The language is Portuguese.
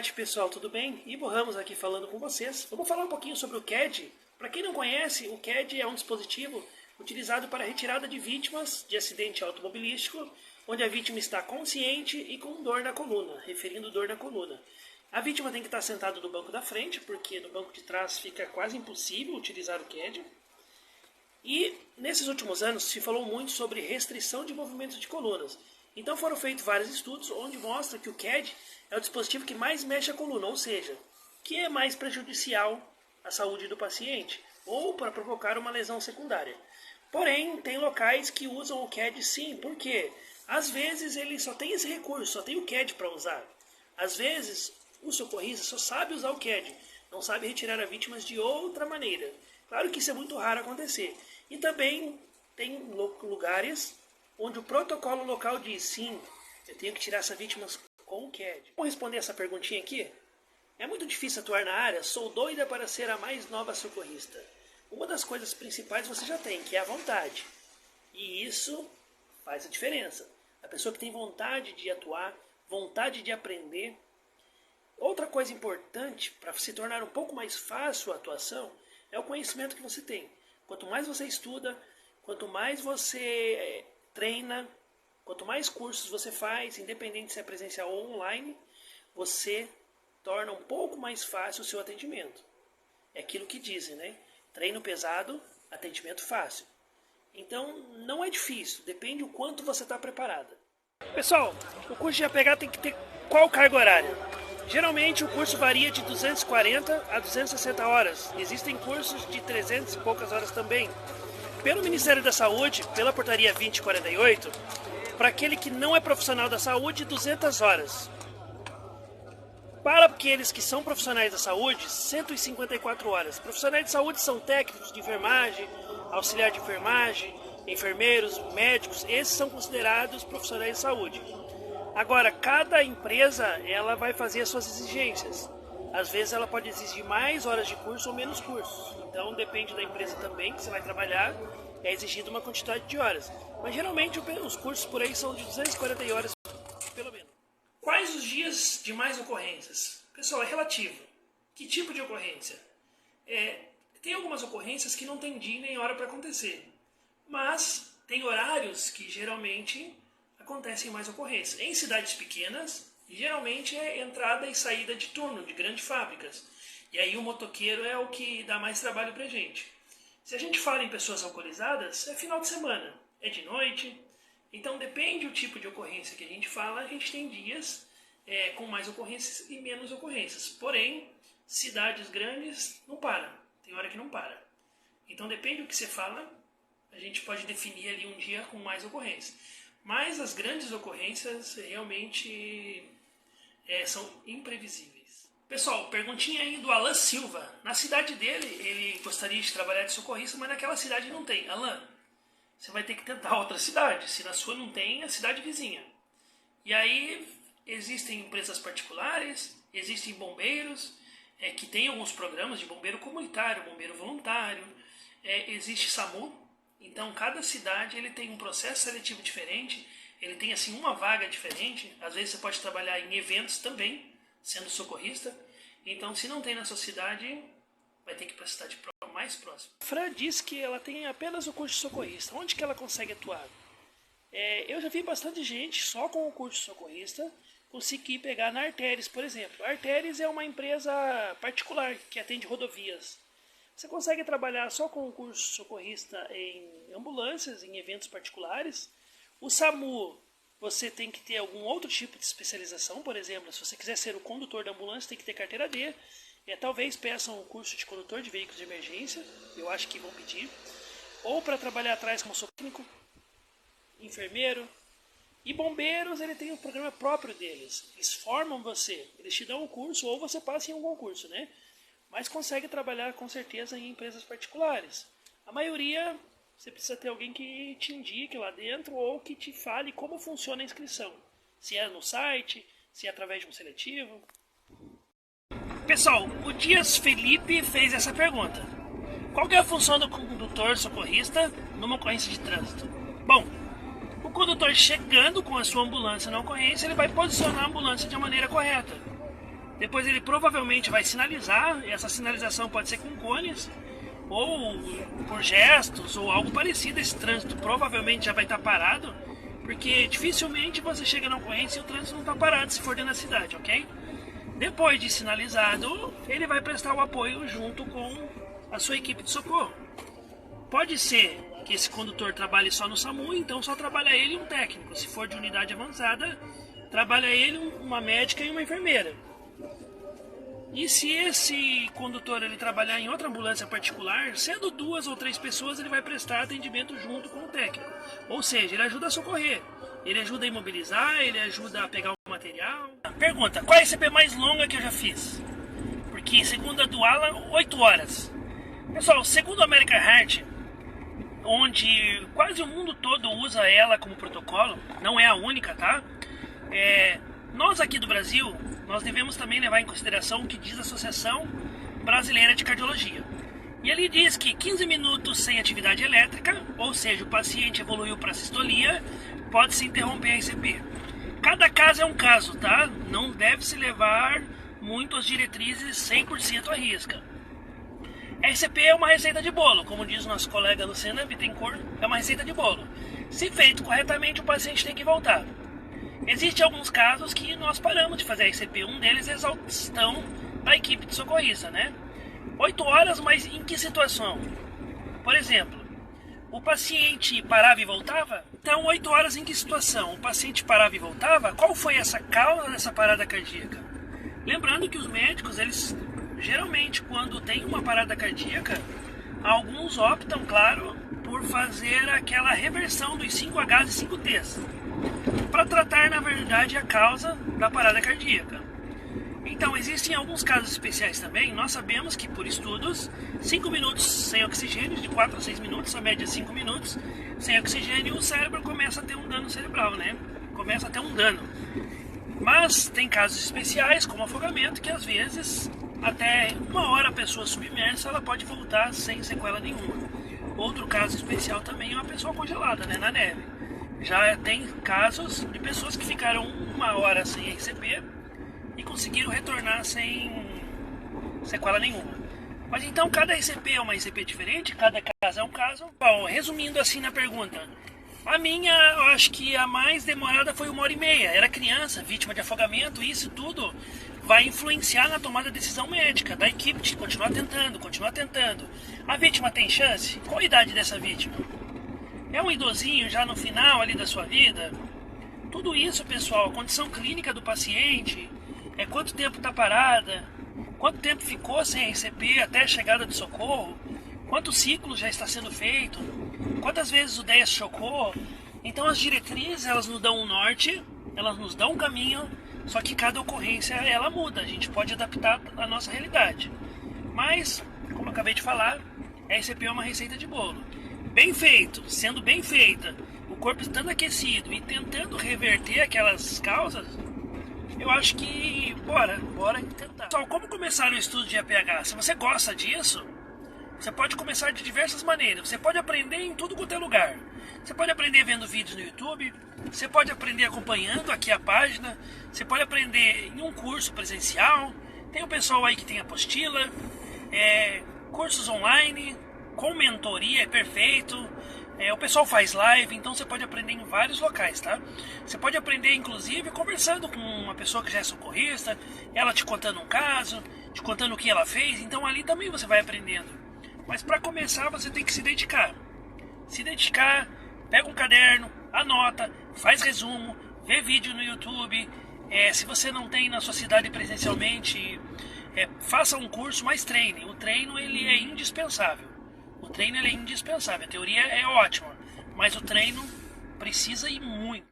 tarde, pessoal, tudo bem? Ivo Ramos aqui falando com vocês. Vamos falar um pouquinho sobre o CAD. Para quem não conhece, o CAD é um dispositivo utilizado para a retirada de vítimas de acidente automobilístico, onde a vítima está consciente e com dor na coluna, referindo dor na coluna. A vítima tem que estar sentada no banco da frente, porque no banco de trás fica quase impossível utilizar o CAD. E nesses últimos anos se falou muito sobre restrição de movimentos de colunas. Então foram feitos vários estudos onde mostra que o CAD é o dispositivo que mais mexe a coluna, ou seja, que é mais prejudicial à saúde do paciente, ou para provocar uma lesão secundária. Porém, tem locais que usam o CAD sim, porque às vezes ele só tem esse recurso, só tem o CAD para usar. Às vezes o socorrista só sabe usar o CAD, não sabe retirar as vítimas de outra maneira. Claro que isso é muito raro acontecer. E também tem lugares onde o protocolo local diz, sim, eu tenho que tirar essas vítimas com o CAD. Vamos responder essa perguntinha aqui? É muito difícil atuar na área, sou doida para ser a mais nova socorrista. Uma das coisas principais você já tem, que é a vontade. E isso faz a diferença. A pessoa que tem vontade de atuar, vontade de aprender. Outra coisa importante para se tornar um pouco mais fácil a atuação é o conhecimento que você tem. Quanto mais você estuda, quanto mais você treina, quanto mais cursos você faz, independente se é presencial ou online, você torna um pouco mais fácil o seu atendimento. É aquilo que dizem, né? Treino pesado, atendimento fácil. Então, não é difícil, depende o quanto você está preparada. Pessoal, o curso de APH tem que ter qual carga horária? Geralmente o curso varia de 240 a 260 horas. Existem cursos de 300 e poucas horas também. Pelo Ministério da Saúde, pela portaria 2048, para aquele que não é profissional da saúde, 200 horas. Para aqueles que são profissionais da saúde, 154 horas. Profissionais de saúde são técnicos de enfermagem, auxiliar de enfermagem, enfermeiros, médicos, esses são considerados profissionais de saúde. Agora, cada empresa ela vai fazer as suas exigências. Às vezes ela pode exigir mais horas de curso ou menos cursos. Então depende da empresa também que você vai trabalhar, é exigido uma quantidade de horas. Mas geralmente os cursos por aí são de 240 horas pelo menos. Quais os dias de mais ocorrências? Pessoal, é relativo. Que tipo de ocorrência? Tem algumas ocorrências que não tem dia nem hora para acontecer. Mas tem horários que geralmente acontecem mais ocorrências. Em cidades pequenas, geralmente é entrada e saída de turno de grandes fábricas. E aí o motoqueiro é o que dá mais trabalho pra gente. Se a gente fala em pessoas alcoolizadas, é final de semana, é de noite. Então depende do tipo de ocorrência que a gente fala, a gente tem dias com mais ocorrências e menos ocorrências. Porém, cidades grandes não para, tem hora que não para. Então depende do que você fala, a gente pode definir ali um dia com mais ocorrências. Mas as grandes ocorrências realmente são imprevisíveis. Pessoal, perguntinha aí do Alan Silva. Na cidade dele, ele gostaria de trabalhar de socorrista, mas naquela cidade não tem. Alan, você vai ter que tentar outra cidade. Se na sua não tem, a cidade vizinha. E aí existem empresas particulares, existem bombeiros, que tem alguns programas de bombeiro comunitário, bombeiro voluntário, existe SAMU. Então, cada cidade ele tem um processo seletivo diferente, ele tem assim uma vaga diferente. Às vezes você pode trabalhar em eventos também, sendo socorrista. Então, se não tem na sua cidade, vai ter que ir para a cidade mais próxima. A Fran diz que ela tem apenas o curso de socorrista. Onde que ela consegue atuar? Eu já vi bastante gente só com o curso de socorrista conseguir pegar na Artéries, por exemplo. A Artéries é uma empresa particular que atende rodovias. Você consegue trabalhar só com o curso socorrista em ambulâncias, em eventos particulares. O SAMU, você tem que ter algum outro tipo de especialização. Por exemplo, se você quiser ser o condutor da ambulância, tem que ter carteira D. Talvez peçam um curso de condutor de veículos de emergência. Eu acho que vão pedir. Ou para trabalhar atrás como técnico, enfermeiro. E bombeiros, ele tem um programa próprio deles. Eles formam você. Eles te dão um curso ou você passa em um concurso, né? Mas consegue trabalhar com certeza em empresas particulares. A maioria, você precisa ter alguém que te indique lá dentro ou que te fale como funciona a inscrição. Se é no site, se é através de um seletivo. Pessoal, o Dias Felipe fez essa pergunta. Qual que é a função do condutor socorrista numa ocorrência de trânsito? Bom, o condutor chegando com a sua ambulância na ocorrência, ele vai posicionar a ambulância de uma maneira correta. Depois ele provavelmente vai sinalizar, e essa sinalização pode ser com cones, ou por gestos, ou algo parecido. Esse trânsito provavelmente já vai estar parado, porque dificilmente você chega na ocorrência e o trânsito não está parado se for dentro da cidade, ok? Depois de sinalizado, ele vai prestar o apoio junto com a sua equipe de socorro. Pode ser que esse condutor trabalhe só no SAMU, então só trabalha ele e um técnico. Se for de unidade avançada, trabalha ele, uma médica e uma enfermeira. E se esse condutor ele trabalhar em outra ambulância particular, sendo 2 ou 3 pessoas, ele vai prestar atendimento junto com o técnico. Ou seja, ele ajuda a socorrer, ele ajuda a imobilizar, ele ajuda a pegar o material. Pergunta, qual é a ICP mais longa que eu já fiz? Porque segundo a do Alan, 8 horas. Pessoal, segundo a American Heart, onde quase o mundo todo usa ela como protocolo, não é a única, tá? Nós aqui do Brasil, nós devemos também levar em consideração o que diz a Associação Brasileira de Cardiologia. E ali diz que 15 minutos sem atividade elétrica, ou seja, o paciente evoluiu para sistolia, pode-se interromper a ICP. Cada caso é um caso, tá? Não deve-se levar muito as diretrizes 100% à risca. A ICP é uma receita de bolo, como diz o nosso colega Luciana Bittencourt, é uma receita de bolo. Se feito corretamente, o paciente tem que voltar. Existem alguns casos que nós paramos de fazer a ICP, um deles é a exaustão da equipe de socorrista, né? 8 horas, mas em que situação? Por exemplo, o paciente parava e voltava? Então, 8 horas em que situação? O paciente parava e voltava? Qual foi essa causa dessa parada cardíaca? Lembrando que os médicos, eles geralmente, quando tem uma parada cardíaca, alguns optam, claro, por fazer aquela reversão dos 5Hs e 5Ts, para tratar, na verdade, a causa da parada cardíaca. Então, existem alguns casos especiais também. Nós sabemos que, por estudos, 5 minutos sem oxigênio, de 4 a 6 minutos, a média 5 minutos, sem oxigênio, o cérebro começa a ter um dano cerebral, né? Começa a ter um dano. Mas tem casos especiais, como afogamento, que às vezes, até 1 hora a pessoa submersa, ela pode voltar sem sequela nenhuma. Outro caso especial também é uma pessoa congelada, né, na neve. Já tem casos de pessoas que ficaram 1 hora sem ICP e conseguiram retornar sem sequela nenhuma. Mas então cada ICP é uma ICP diferente, cada caso é um caso. Bom, resumindo assim na pergunta, a minha, eu acho que a mais demorada foi 1h30. Era criança, vítima de afogamento, isso tudo vai influenciar na tomada de decisão médica da equipe de continuar tentando, continuar tentando. A vítima tem chance? Qual a idade dessa vítima? É um idosinho já no final ali da sua vida? Tudo isso, pessoal, a condição clínica do paciente, quanto tempo está parada, quanto tempo ficou sem a ICP até a chegada de socorro, quantos ciclos já está sendo feito, quantas vezes o DES chocou. Então as diretrizes, elas nos dão um norte, elas nos dão um caminho, só que cada ocorrência ela muda, a gente pode adaptar a nossa realidade. Mas, como eu acabei de falar, a ICP é uma receita de bolo. Bem feito, sendo bem feita, o corpo estando aquecido e tentando reverter aquelas causas, eu acho que bora tentar. Então, como começar o estudo de APH? Se você gosta disso, você pode começar de diversas maneiras. Você pode aprender em tudo quanto é lugar. Você pode aprender vendo vídeos no YouTube, você pode aprender acompanhando aqui a página, você pode aprender em um curso presencial, tem o pessoal aí que tem apostila, cursos online, com mentoria, é perfeito. O pessoal faz live, então você pode aprender em vários locais, tá? Você pode aprender, inclusive, conversando com uma pessoa que já é socorrista, ela te contando um caso, te contando o que ela fez, então ali também você vai aprendendo. Mas para começar, você tem que se dedicar. Se dedicar, pega um caderno, anota, faz resumo, vê vídeo no YouTube. Se você não tem na sua cidade presencialmente, faça um curso, mas treine. O treino ele é indispensável. O treino ele é indispensável, a teoria é ótima, mas o treino precisa ir muito.